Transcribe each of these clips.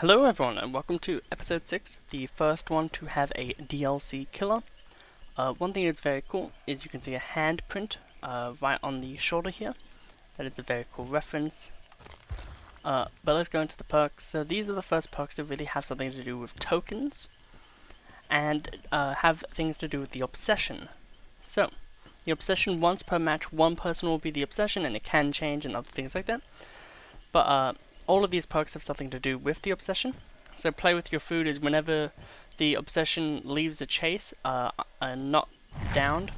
Hello everyone and welcome to episode 6, the first one to have a DLC killer. One thing that's very cool is you can see a handprint right on the shoulder here. That is a very cool reference. But let's go into the perks. So these are the first perks that really have something to do with tokens and have things to do with the obsession. So the obsession, once per match, one person will be the obsession, and it can change and other things like that. But all of these perks have something to do with the obsession. So play with your food is whenever the obsession leaves a chase, not downed,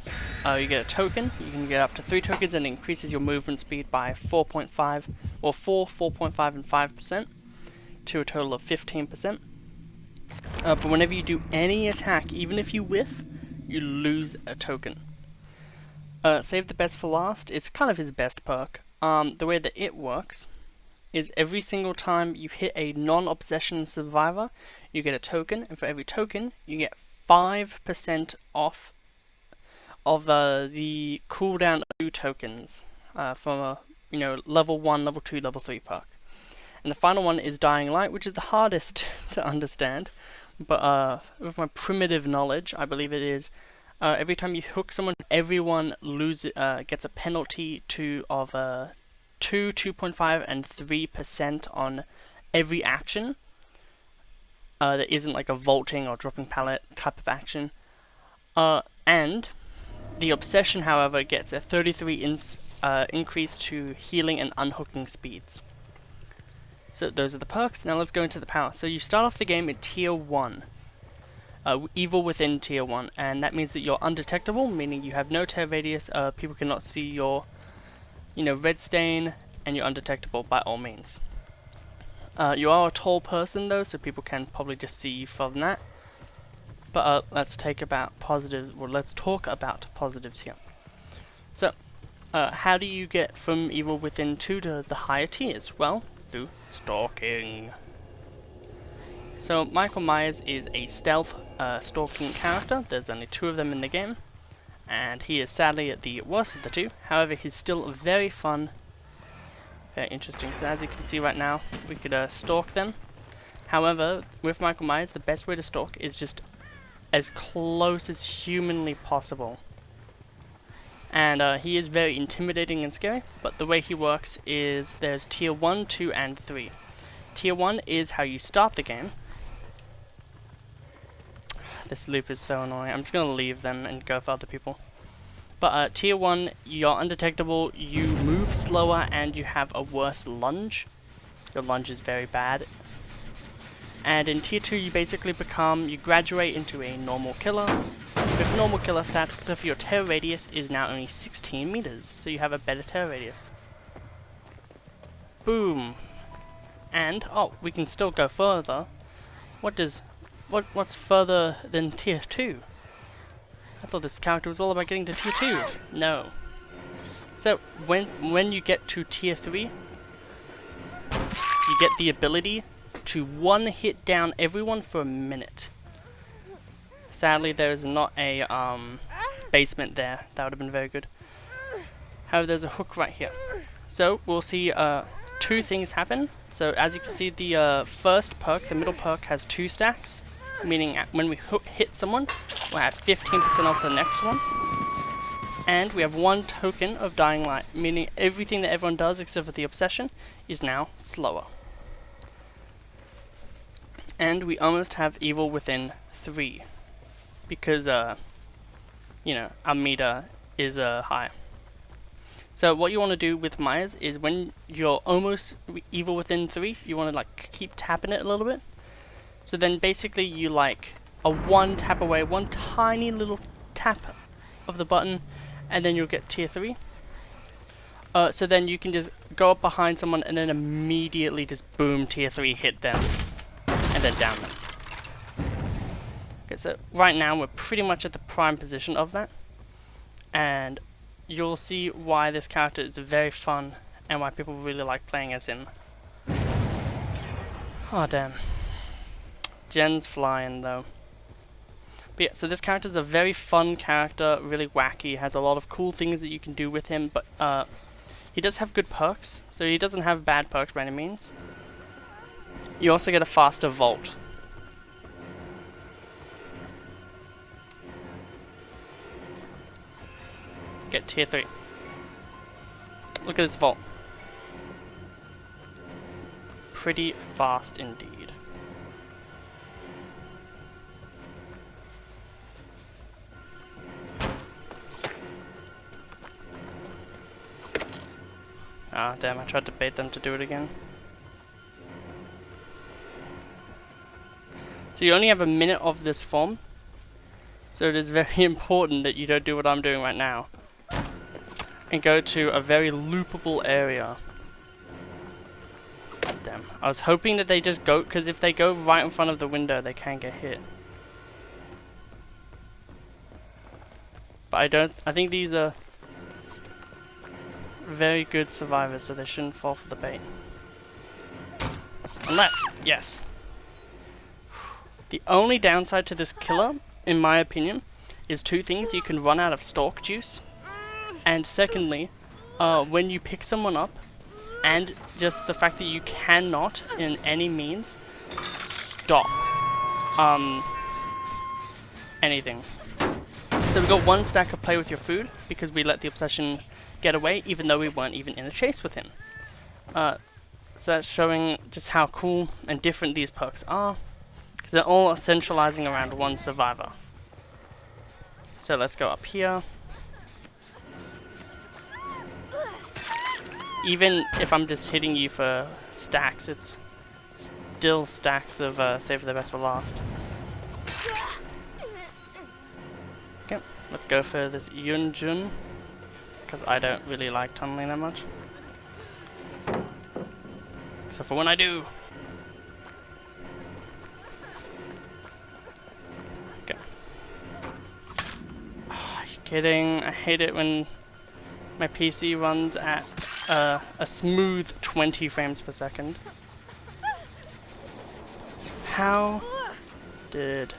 you get a token. You can get up to 3 tokens and it increases your movement speed by 4.5, or 4.5 and 5% to a total of 15%. But whenever you do any attack, even if you whiff, you lose a token. Save the best for last is kind of his best perk. The way that it works is every single time you hit a non-obsession survivor, you get a token, and for every token, you get 5% off of the cooldown of 2 tokens from a level 1, level 2, level 3 perk. And the final one is Dying Light, which is the hardest to understand, but with my primitive knowledge, I believe it is every time you hook someone, everyone gets a penalty of 2, 2.5, and 3% on every action that isn't like a vaulting or dropping pallet type of action. And the obsession, however, gets a 33 increase to healing and unhooking speeds. So those are the perks. Now let's go into the power. So you start off the game at tier 1. Evil within tier 1, and that means that you're undetectable, meaning you have no tear radius, people cannot see your red stain, and you're undetectable by all means. You are a tall person though, so people can probably just see you from that. But let's talk about positives here. So, how do you get from Evil Within 2 to the higher tiers? Well, through stalking. So Michael Myers is a stealth stalking character. There's only 2 of them in the game, and he is sadly the worst of the 2. However, he's still very fun, very interesting. So as you can see right now, we could stalk them. However, with Michael Myers, the best way to stalk is just as close as humanly possible. And he is very intimidating and scary, but the way he works is there's tier 1, 2, and 3. Tier 1 is how you start the game. This loop is so annoying. I'm just going to leave them and go for other people. But tier 1, you're undetectable, you move slower, and you have a worse lunge. Your lunge is very bad. And in tier 2, you basically you graduate into a normal killer, with normal killer stats, except for your tear radius is now only 16 meters, so you have a better tear radius. Boom! And, oh, we can still go further. What's further than tier 2? I thought this character was all about getting to tier 2. No. So, when you get to tier 3, you get the ability to one-hit down everyone for a minute. Sadly, there is not a basement there. That would have been very good. However, there's a hook right here. So, we'll see 2 things happen. So, as you can see, the first perk, the middle perk, has 2 stacks. Meaning when we hit someone, we'll have 15% off the next one. And we have 1 token of Dying Light, meaning everything that everyone does except for the obsession is now slower. And we almost have Evil Within 3, because our meter is high. So what you want to do with Myers is when you're almost Evil Within 3, you want to keep tapping it a little bit. So then basically you a 1 tap away, 1 tiny little tap of the button, and then you'll get tier 3. So then you can just go up behind someone and then immediately just boom, tier 3, hit them, and then down them. Okay, so right now we're pretty much at the prime position of that, and you'll see why this character is very fun and why people really like playing as him. Oh damn. Jen's flying though. But yeah, so this character is a very fun character, really wacky, has a lot of cool things that you can do with him, but he does have good perks, so he doesn't have bad perks by any means. You also get a faster vault. Get tier 3. Look at this vault. Pretty fast indeed. Ah, damn, I tried to bait them to do it again. So you only have a minute of this form. So it is very important that you don't do what I'm doing right now. And go to a very loopable area. Damn. I was hoping that they just go, because if they go right in front of the window, they can get hit. But I think these are very good survivors, so they shouldn't fall for the bait. Unless, yes. The only downside to this killer, in my opinion, is two things. You can run out of stalk juice. And secondly, when you pick someone up, and just the fact that you cannot, in any means, stop anything. So we got one stack of play with your food, because we let the obsession get away, even though we weren't even in a chase with him. So that's showing just how cool and different these perks are, because they're all centralizing around one survivor. So let's go up here. Even if I'm just hitting you for stacks, it's still stacks of save the best for last. Okay, let's go for this Yunjun, because I don't really like tunneling that much. Except for when I do. Okay. Oh, are you kidding? I hate it when my PC runs at a smooth 20 frames per second. How did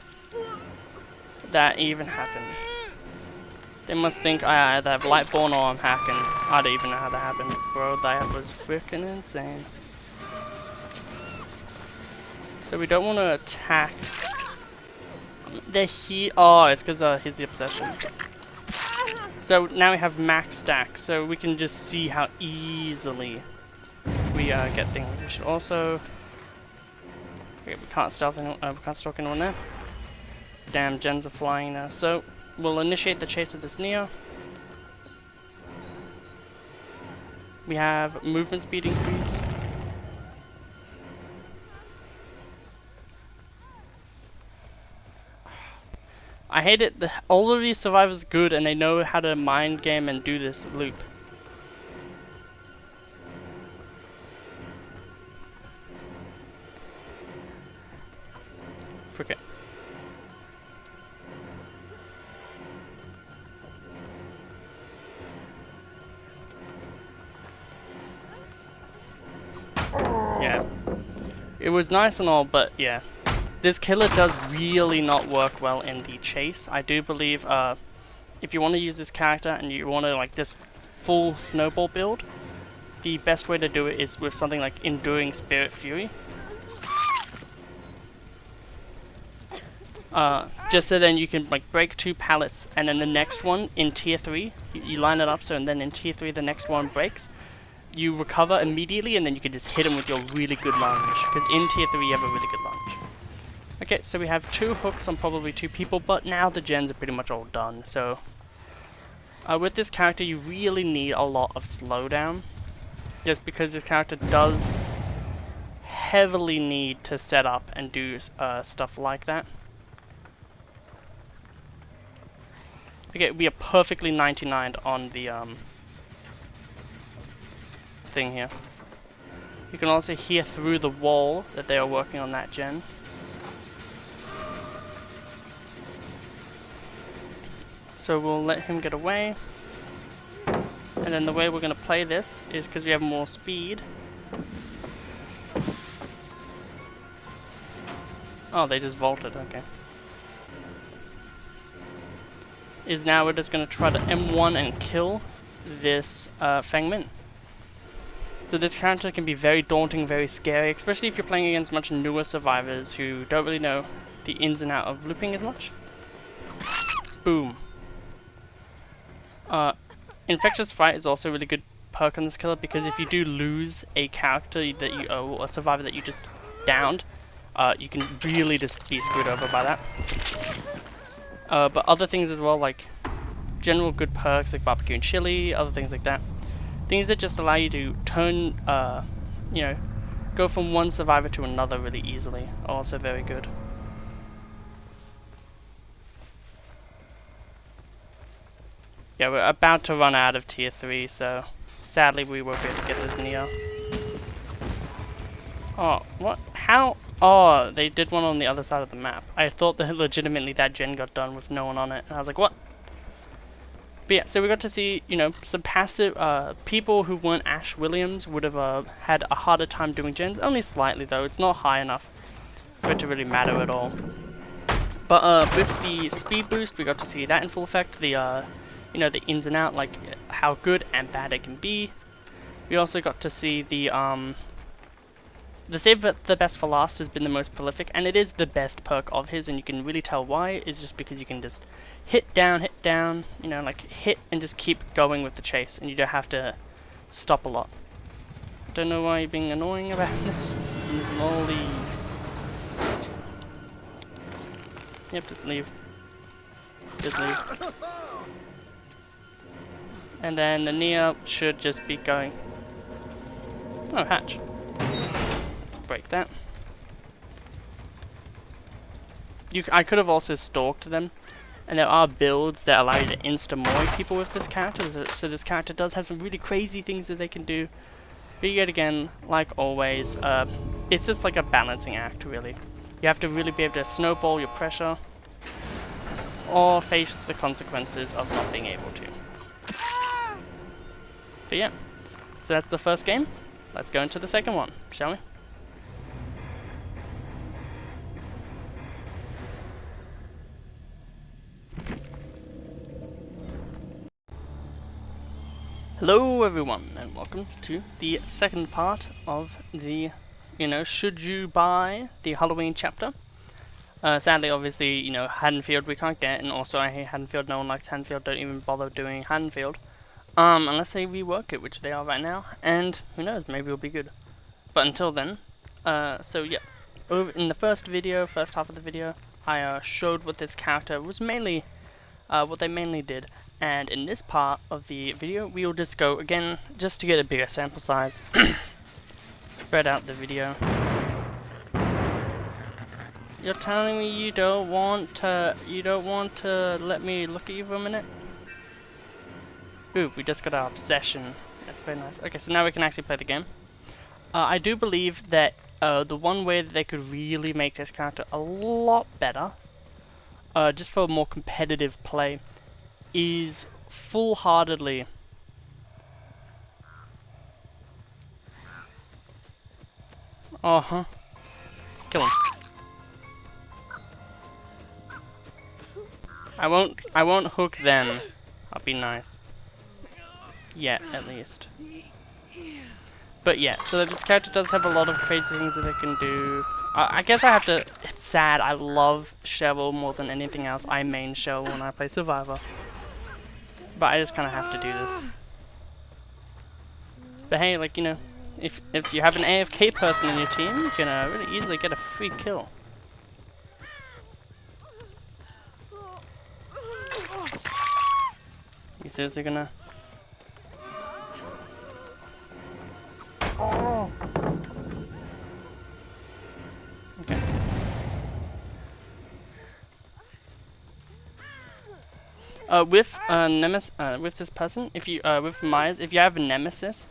that even happen? They must think I either have Lightborn or I'm hacking. I don't even know how that happened. Bro, that was freaking insane. So we don't want to attack. They're here. Oh, it's because he's the obsession. So now we have max stack, so we can just see how easily we get things. We should also. Okay, we can't stealth anyone. We can't stalk anyone there. Damn, gens are flying now. So we'll initiate the chase of this Neo. We have movement speed increase. I hate it. All of these survivors are good and they know how to mind game and do this loop. Forget. Yeah. It was nice and all, but yeah. This killer does really not work well in the chase. I do believe if you want to use this character and you want to like this full snowball build, the best way to do it is with something like Enduring Spirit Fury. Just so then you can like break 2 pallets and then the next one in tier 3, you line it up so and then in tier 3 the next one breaks. You recover immediately and then you can just hit him with your really good lunge. Because in tier 3 you have a really good lunge. Okay, so we have 2 hooks on probably 2 people, but now the gens are pretty much all done. So with this character you really need a lot of slowdown. Just because this character does heavily need to set up and do stuff like that. Okay, we are perfectly 99'd on the thing here. You can also hear through the wall that they are working on that gen. So we'll let him get away. And then the way we're going to play this is because we have more speed. Oh, they just vaulted, okay. Is now we're just going to try to M1 and kill this Feng Min. So this character can be very daunting, very scary, especially if you're playing against much newer survivors who don't really know the ins and outs of looping as much. Boom. Infectious Fright is also a really good perk on this killer, because if you do lose a character that you or a survivor that you just downed, you can really just be screwed over by that. But other things as well, like general good perks like barbecue and chili, other things like that. Things that just allow you to turn, you know, go from one survivor to another really easily, are also very good. Yeah, we're about to run out of tier 3, so sadly we won't be able to get this Neo. Oh, what? How? Oh, they did one on the other side of the map. I thought that legitimately that gen got done with no one on it, and I was like, what? But yeah, so we got to see, you know, some passive, people who weren't Ash Williams would have had a harder time doing gens, only slightly though, it's not high enough for it to really matter at all. But with the speed boost, we got to see that in full effect, the, you know, the ins and out, like how good and bad it can be. We also got to see the save the best for last has been the most prolific, and it is the best perk of his, and you can really tell why, is just because you can just hit down, you know, like hit and just keep going with the chase, and you don't have to stop a lot. Don't know why you're being annoying about this. Use Mori. Yep, just leave. Just leave. And then the Neo should just be going. Oh, hatch. Break that. I could have also stalked them, and there are builds that allow you to insta-Mori people with this character, so this character does have some really crazy things that they can do. But yet again, like always, it's just like a balancing act, really. You have to really be able to snowball your pressure, or face the consequences of not being able to. But yeah, so that's the first game. Let's go into the second one, shall we? Hello everyone, and welcome to the second part of the, you know, should you buy the Halloween chapter. Sadly, obviously, you know, Haddonfield we can't get, and also I hate Haddonfield, no one likes Haddonfield, don't even bother doing Haddonfield. Unless they rework it, which they are right now, and who knows, maybe it'll be good. But until then, so yeah, in the first half of the video, I showed what this character was mainly, what they mainly did. And in this part of the video, we'll just go again, just to get a bigger sample size. Spread out the video. You're telling me you don't want to let me look at you for a minute? Ooh, we just got our obsession. That's very nice. Okay, so now we can actually play the game. I do believe that the one way that they could really make this character a lot better, just for more competitive play, is full-heartedly kill him. I won't hook then. I'll be nice. Yeah, at least. But yeah, so this character does have a lot of crazy things that it can do. I guess I have to. It's sad. I love Cheryl more than anything else. I main Cheryl when I play Survivor. But I just kind of have to do this. But hey, like, you know, if you have an AFK person in your team, you can really easily get a free kill. You seriously gonna? Oh. Okay. With this person, if you with Myers, if you have a nemesis,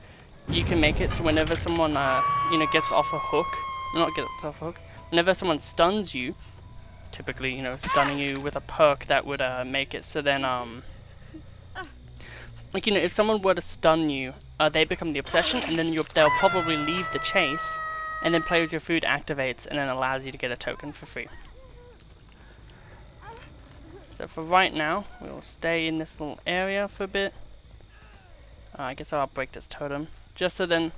you can make it so whenever someone you know, gets off a hook, whenever someone stuns you, typically, you know, stunning you with a perk that would make it so then like, you know, if someone were to stun you, they become the obsession, and then they'll probably leave the chase, and then play with your food activates, and then allows you to get a token for free. So for right now, we'll stay in this little area for a bit. I guess I'll break this totem, just so then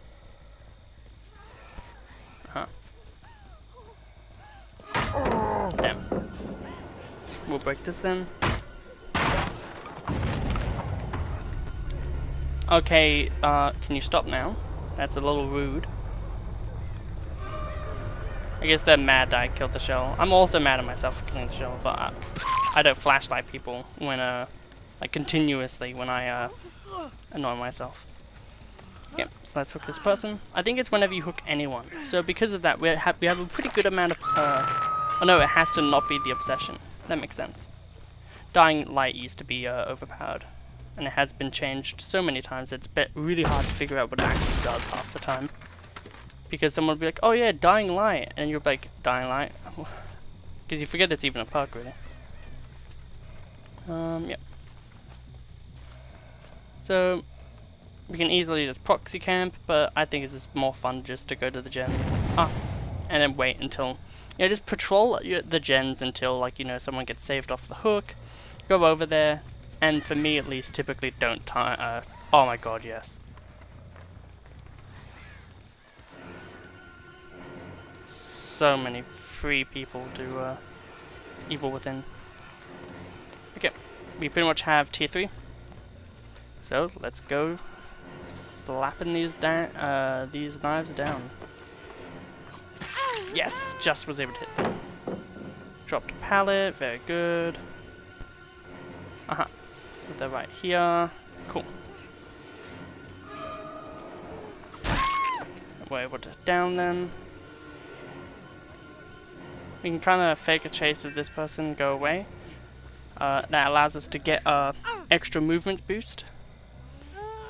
We'll break this then. Okay, can you stop now? That's a little rude. I guess they're mad that I killed the shell. I'm also mad at myself for killing the shell, but I don't flashlight people when, like continuously when I, annoy myself. Yep, so let's hook this person. I think it's whenever you hook anyone. So because of that, we have a pretty good amount of, oh no, it has to not be the obsession. That makes sense. Dying Light used to be, overpowered. And it has been changed so many times, it's really hard to figure out what it actually does half the time. Because someone will be like, oh yeah, Dying Light, and you're like, Dying Light? Because you forget it's even a perk, really. Yep. So, we can easily just proxy camp, but I think it's just more fun just to go to the gens. And then wait until, just patrol the gens until, like, someone gets saved off the hook, go over there, and for me at least, typically don't oh my god, yes. So many free people do Evil Within. Okay, we pretty much have tier 3. So let's go slapping these knives down. Yes, just was able to hit them. Dropped a pallet, very good. So they're right here. Cool. We're able to down them. We can kind of fake a chase with this person, go away. That allows us to get a extra movement boost.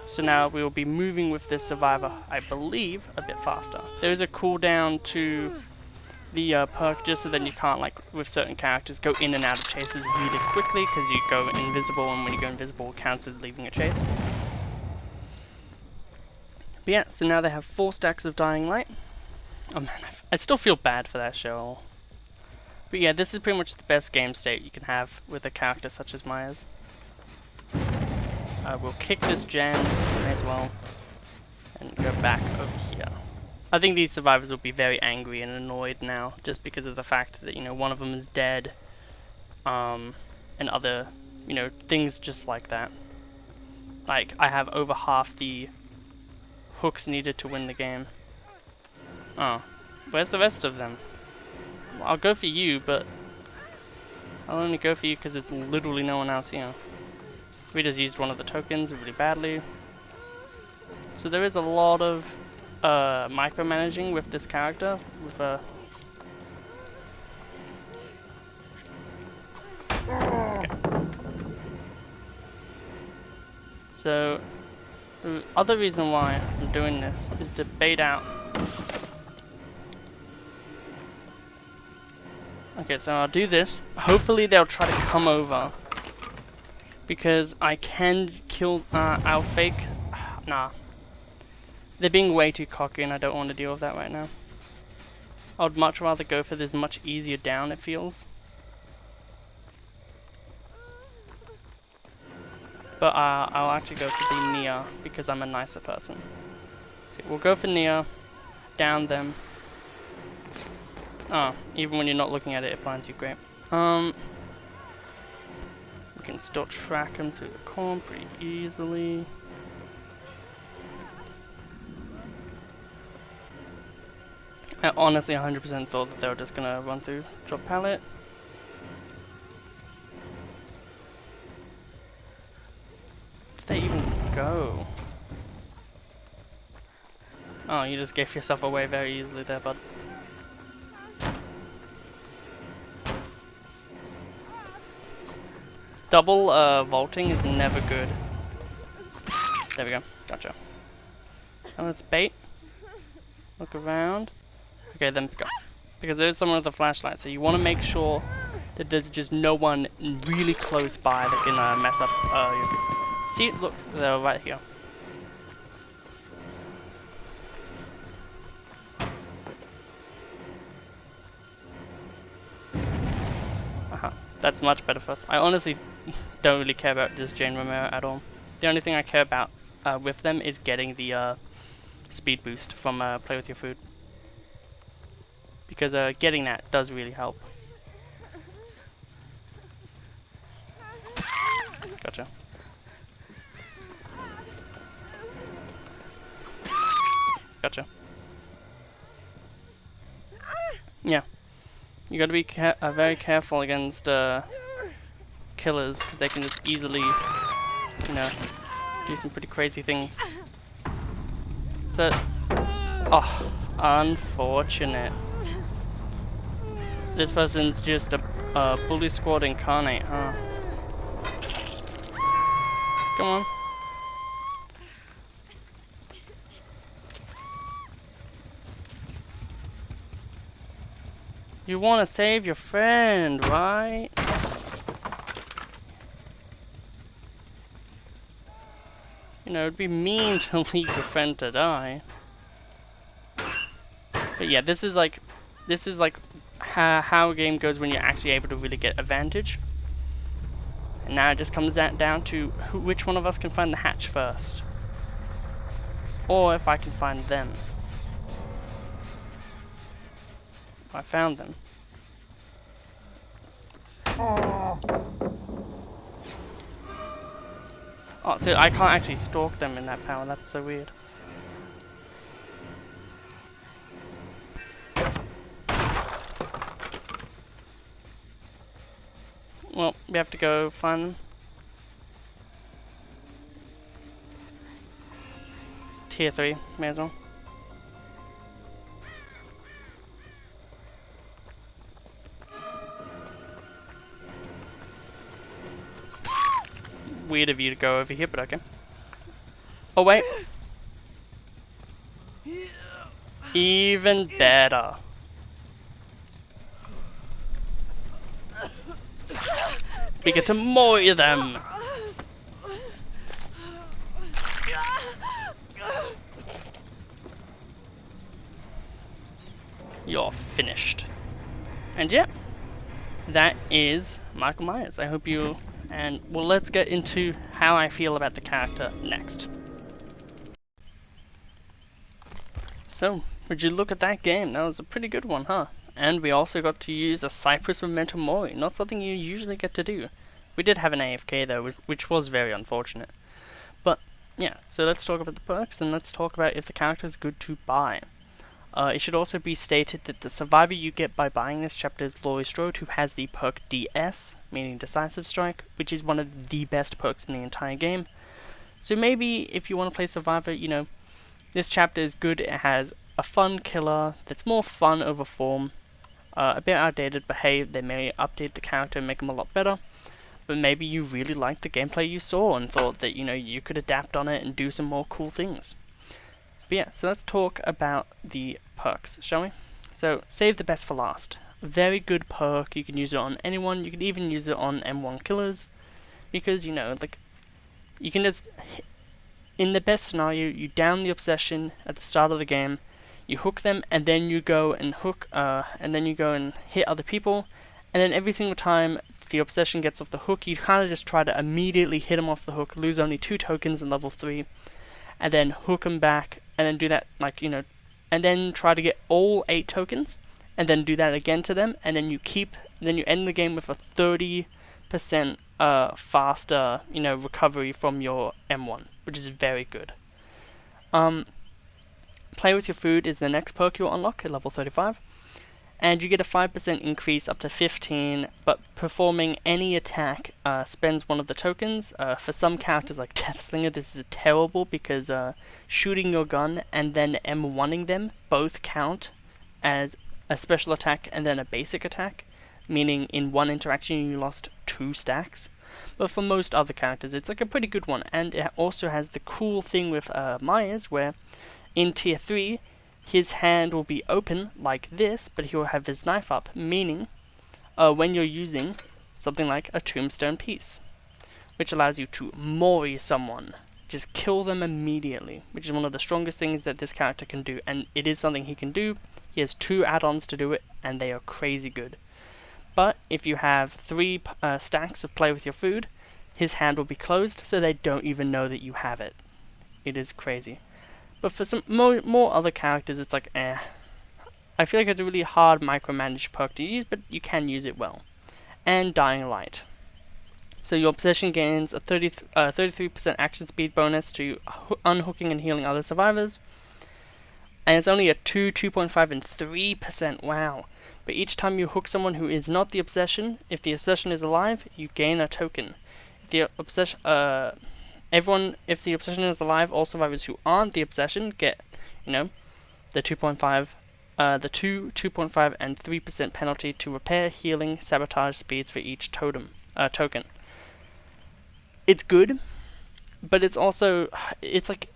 So now we will be moving with this survivor, I believe, a bit faster. There is a cooldown to the perk just so that you can't, like, with certain characters, go in and out of chases really quickly because you go invisible, and when you go invisible, it counts as leaving a chase. But yeah, so now they have 4 stacks of Dying Light. Oh man, I still feel bad for that shell. But yeah, this is pretty much the best game state you can have with a character such as Maya's. We'll kick this gen, may as well, and go back over here. I think these survivors will be very angry and annoyed now, just because of the fact that, one of them is dead, and other, things just like that. Like, I have over half the hooks needed to win the game. Oh, where's the rest of them? Well, I'll go for you, but I'll only go for you because there's literally no one else here. We just used one of the tokens really badly. So there is a lot of micromanaging with this character. With okay. So the other reason why I'm doing this is to bait out. Okay, so I'll do this. Hopefully they'll try to come over. Because I can kill our fake. Nah. They're being way too cocky and I don't want to deal with that right now. I would much rather go for this much easier down, it feels. But I'll actually go for the Nia because I'm a nicer person. So we'll go for Nia. Down them. Oh, even when you're not looking at it, it blinds you. Great. We can still track them through the corn pretty easily. I honestly 100% thought that they were just gonna run through drop pallet. Did they even go? Oh, you just gave yourself away very easily there, bud. Double vaulting is never good. There we go. Gotcha. And let's bait. Look around. Okay, then pick up. Because there's someone with a flashlight, so you want to make sure that there's just no one really close by that can mess up. See, look, they're right here. That's much better for us. I honestly don't really care about this Jane Romero at all. The only thing I care about with them is getting the speed boost from Play With Your Food. Because getting that does really help. Gotcha. Yeah. You gotta be very careful against killers, because they can just easily, you know, do some pretty crazy things. So, oh, unfortunate. This person's just a bully squad incarnate, huh? Come on. You want to save your friend, right? You know, it'd be mean to leave your friend to die. But yeah, this is like how a game goes when you're actually able to really get advantage. And now it just comes down to which one of us can find the hatch first. Or if I can find them. I found them. Oh, so I can't actually stalk them in that power. That's so weird. Well, we have to go find them. Tier 3, may as well. Weird of you to go over here, but okay. Oh wait. Even better. We get to Mori them. You're finished. And yeah, that is Michael Myers. I hope you... And well, let's get into how I feel about the character next. So, would you look at that game? That was a pretty good one, huh? And we also got to use a Cypress Momentum Mori, not something you usually get to do. We did have an AFK though, which was very unfortunate. But, yeah, so let's talk about the perks, and let's talk about if the character is good to buy. It should also be stated that the survivor you get by buying this chapter is Laurie Strode, who has the perk DS, meaning Decisive Strike, which is one of the best perks in the entire game. So maybe if you want to play survivor, you know, this chapter is good. It has a fun killer that's more fun over form, a bit outdated, but hey, they may update the character and make him a lot better. But maybe you really liked the gameplay you saw and thought that, you know, you could adapt on it and do some more cool things. But yeah, so let's talk about the perks, shall we? So, save the best for last. Very good perk. You can use it on anyone. You can even use it on M1 killers, because, you know, like, you can just, in the best scenario, you down the obsession at the start of the game, you hook them, and then you go and hit other people, and then every single time the obsession gets off the hook, you kind of just try to immediately hit them off the hook, lose only 2 tokens in level 3, and then hook them back, and then do that, like, you know, and then try to get all 8 tokens, and then do that again to them, and then you end the game with a 30% faster, you know, recovery from your M1, which is very good. Play with your food is the next perk you'll unlock at level 35, and you get a 5% increase up to 15, but performing any attack spends one of the tokens. For some characters like Deathslinger, this is terrible because shooting your gun and then M1ing them both count as a special attack and then a basic attack, meaning in one interaction you lost 2 stacks. But for most other characters, it's like a pretty good one, and it also has the cool thing with Myers, where in tier 3, his hand will be open like this, but he will have his knife up, meaning when you're using something like a tombstone piece, which allows you to Mori someone, just kill them immediately, which is one of the strongest things that this character can do, and it is something he can do. He has 2 add-ons to do it, and they are crazy good. But if you have 3 stacks of play with your food, his hand will be closed, so they don't even know that you have it. It is crazy. But for some more other characters, it's like, eh. I feel like it's a really hard micromanaged perk to use, but you can use it well. And Dying Light. So your obsession gains a 33% action speed bonus to unhooking and healing other survivors. And it's only a 2, 2.5, and 3%. Wow. But each time you hook someone who is not the obsession, if the obsession is alive, you gain a token. If the obsession, if the obsession is alive, all survivors who aren't the obsession get, the 2.5, the 2, 2.5, and 3% penalty to repair, healing, sabotage speeds for each token. It's good, but it's also, it's like,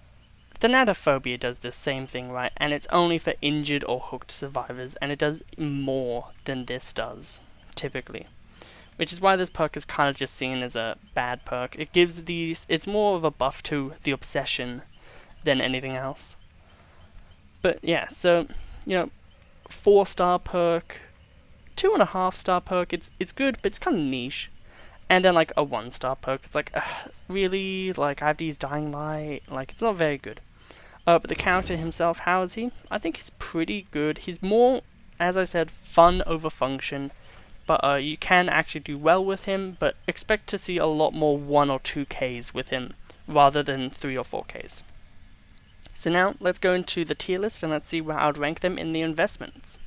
Thanatophobia does the same thing, right? And it's only for injured or hooked survivors, and it does more than this does, typically. Which is why this perk is kind of just seen as a bad perk. It gives these, it's more of a buff to the obsession than anything else. But yeah, so, 4-star perk, 2.5-star perk, it's good, but it's kind of niche. And then like a 1-star perk, it's like, really? Like, I have to use Dying Light? Like, it's not very good. But the character himself, how is he? I think he's pretty good. He's more, as I said, fun over function. But you can actually do well with him, but expect to see a lot more 1 or 2Ks with him, rather than 3 or 4Ks. So now, let's go into the tier list, and let's see where I'd rank them in the investments.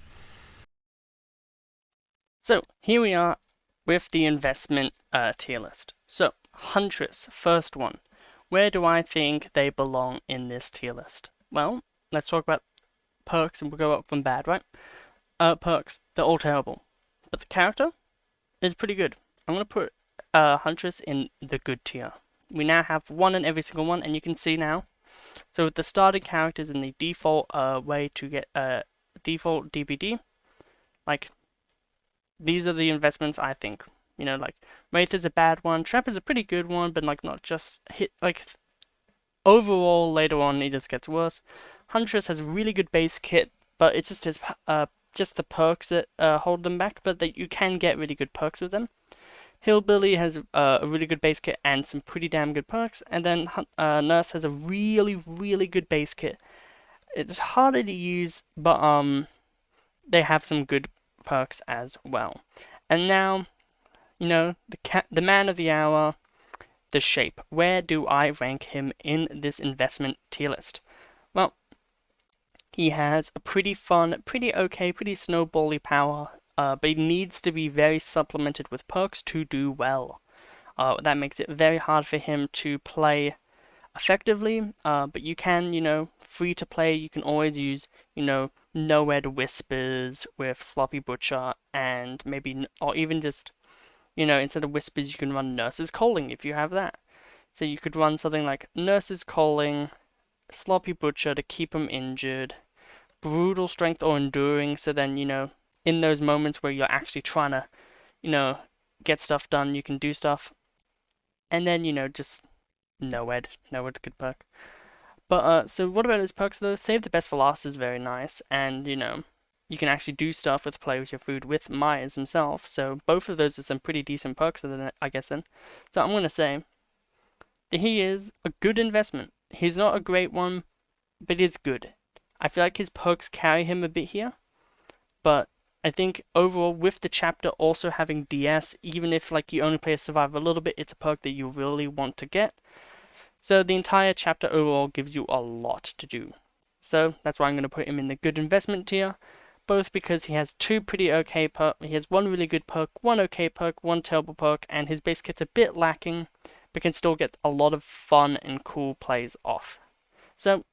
So, here we are with the investment tier list. So, Huntress, first one. Where do I think they belong in this tier list? Well, let's talk about perks, and we'll go up from bad, right? Perks, they're all terrible. But the character is pretty good. I'm going to put Huntress in the good tier. We now have 1 in every single one, and you can see now. So with the starting characters in the default way to get default DPD, like, these are the investments I think. Like, Wraith is a bad one, Trap is a pretty good one, but like not just hit, like, overall later on it just gets worse. Huntress has a really good base kit, but it's just just the perks that hold them back, but that you can get really good perks with them. Hillbilly has a really good base kit and some pretty damn good perks, and then Nurse has a really, really good base kit. It's harder to use, but they have some good perks as well. And now, the man of the hour, the Shape. Where do I rank him in this investment tier list? Well, he has a pretty fun, pretty okay, pretty snowbally power, but he needs to be very supplemented with perks to do well. That makes it very hard for him to play effectively, but you can, free to play, you can always use, Nowhere to Whispers with Sloppy Butcher, and maybe, or even just, instead of Whispers, you can run Nurse's Calling if you have that. So you could run something like Nurse's Calling, Sloppy Butcher to keep him injured, Brutal Strength or Enduring, so then, in those moments where you're actually trying to, get stuff done, you can do stuff. And then, just Nowhere's a good perk. But, so what about his perks though? Save the Best for Last is very nice, and, you can actually do stuff with Play with Your Food with Myers himself, so both of those are some pretty decent perks, I guess then. So I'm gonna say that he is a good investment. He's not a great one, but he's good. I feel like his perks carry him a bit here, but I think overall with the chapter also having DS, even if like you only play a Survivor a little bit, it's a perk that you really want to get. So the entire chapter overall gives you a lot to do. So that's why I'm going to put him in the good investment tier, both because he has 2 pretty okay perks, he has 1 really good perk, 1 okay perk, 1 terrible perk, and his base kit's a bit lacking, but can still get a lot of fun and cool plays off. So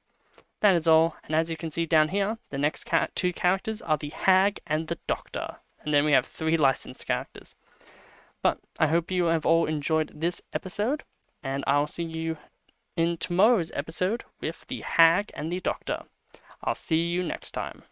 that is all, and as you can see down here, the next 2 characters are the Hag and the Doctor, and then we have 3 licensed characters. But I hope you have all enjoyed this episode, and I'll see you in tomorrow's episode with the Hag and the Doctor. I'll see you next time.